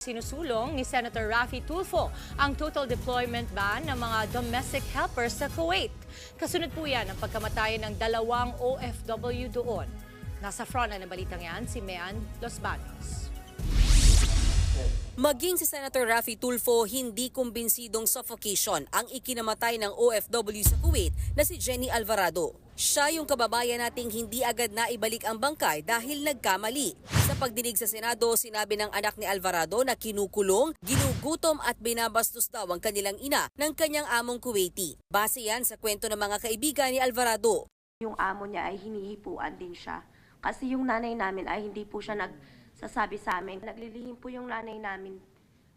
Sinusulong ni Senator Raffy Tulfo ang total deployment ban ng mga domestic helpers sa Kuwait. Kasunod po yan ang pagkamatayan ng 2 OFW doon. Nasa frontline ng balitang yan si Mean Los Baños. Maging si Senator Raffy Tulfo, hindi kumbinsidong suffocation ang ikinamatay ng OFW sa Kuwait na si Jenny Alvarado. Siya yung kababayan nating hindi agad na ibalik ang bangkay dahil nagkamali. Sa pagdinig sa Senado, sinabi ng anak ni Alvarado na kinukulong, ginugutom at binabastos daw ang kanilang ina ng kanyang among Kuwaiti. Base yan sa kwento ng mga kaibigan ni Alvarado. Yung amo niya ay hinihipuan din siya. Kasi yung nanay namin ay hindi po siya nagsasabi sa amin. Naglilihim po yung nanay namin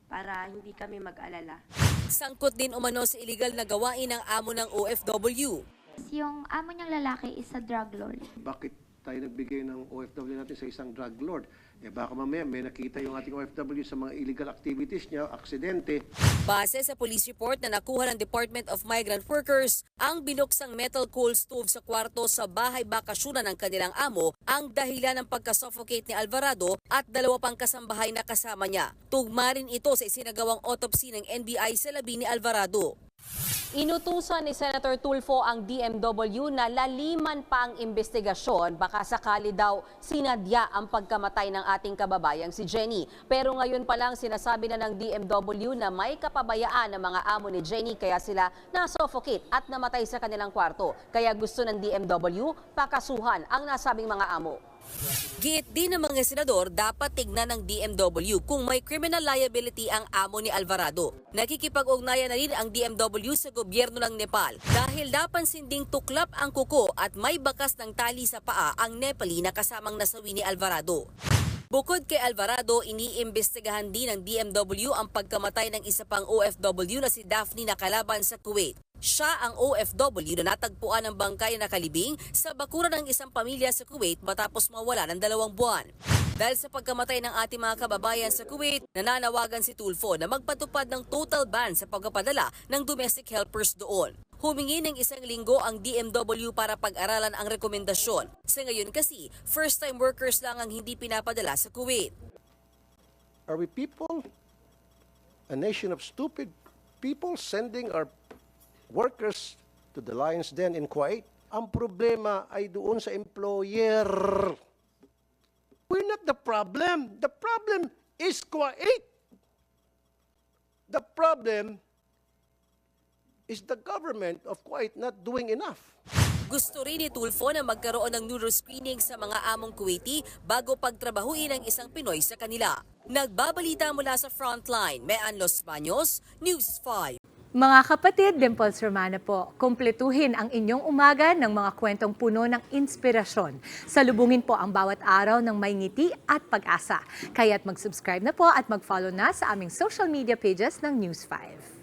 para hindi kami mag-alala. Sangkot din umano sa iligal na gawain ng amo ng OFW. Yung amo niyang lalaki is a drug lord. Bakit tayo nagbigay ng OFW natin sa isang drug lord? Baka mamaya may nakita yung ating OFW sa mga illegal activities niya, aksidente. Base sa police report na nakuha ng Department of Migrant Workers, ang binuksang metal coal stove sa kwarto sa bahay bakasyonan ng kanilang amo ang dahilan ng pagkasuffocate ni Alvarado at 2 pang kasambahay na kasama niya. Tugma rin ito sa isinagawang autopsy ng NBI sa labi ni Alvarado. Inutusan ni Senator Tulfo ang DMW na laliman pa ang investigasyon, baka sakali daw sinadya ang pagkamatay ng ating kababayang si Jenny. Pero ngayon pa lang sinasabi na ng DMW na may kapabayaan ng mga amo ni Jenny kaya sila na-suffocate at namatay sa kanilang kwarto. Kaya gusto ng DMW pakasuhan ang nasabing mga amo. Giit din ng mga senador, dapat tignan ng DMW kung may criminal liability ang amo ni Alvarado. Nakikipag-ugnayan na rin ang DMW sa gobyerno ng Nepal dahil napansin ding tuklap ang kuko at may bakas ng tali sa paa ang Nepali na kasamang nasawi ni Alvarado. Bukod kay Alvarado, iniimbestigahan din ng DMW ang pagkamatay ng isa pang OFW na si Daphne na kalaban sa Kuwait. Siya ang OFW na natagpuan ng bangkay na nakalibing sa bakuran ng isang pamilya sa Kuwait matapos mawala ng 2 buwan. Dahil sa pagkamatay ng ating mga kababayan sa Kuwait, nananawagan si Tulfo na magpatupad ng total ban sa pagpapadala ng domestic helpers doon. Humingi ng 1 linggo ang DMW para pag-aralan ang rekomendasyon. Sa ngayon kasi, first-time workers lang ang hindi pinapadala sa Kuwait. Are we people? A nation of stupid people sending our workers to the lion's den in Kuwait? Ang problema ay doon sa employer. We're not the problem. The problem is Kuwait. The problem is the government of Kuwait not doing enough. Gusto rin ni Tulfo na magkaroon ng neuro-screening sa mga among Kuwaiti bago pagtrabahuin ng isang Pinoy sa kanila. Nagbabalita mula sa Frontline, Mean Los Baños, News 5. Mga kapatid, Dimples Romana po, kumpletuhin ang inyong umaga ng mga kwentong puno ng inspirasyon. Salubungin po ang bawat araw ng may ngiti at pag-asa. Kaya't mag-subscribe na po at mag-follow na sa aming social media pages ng News 5.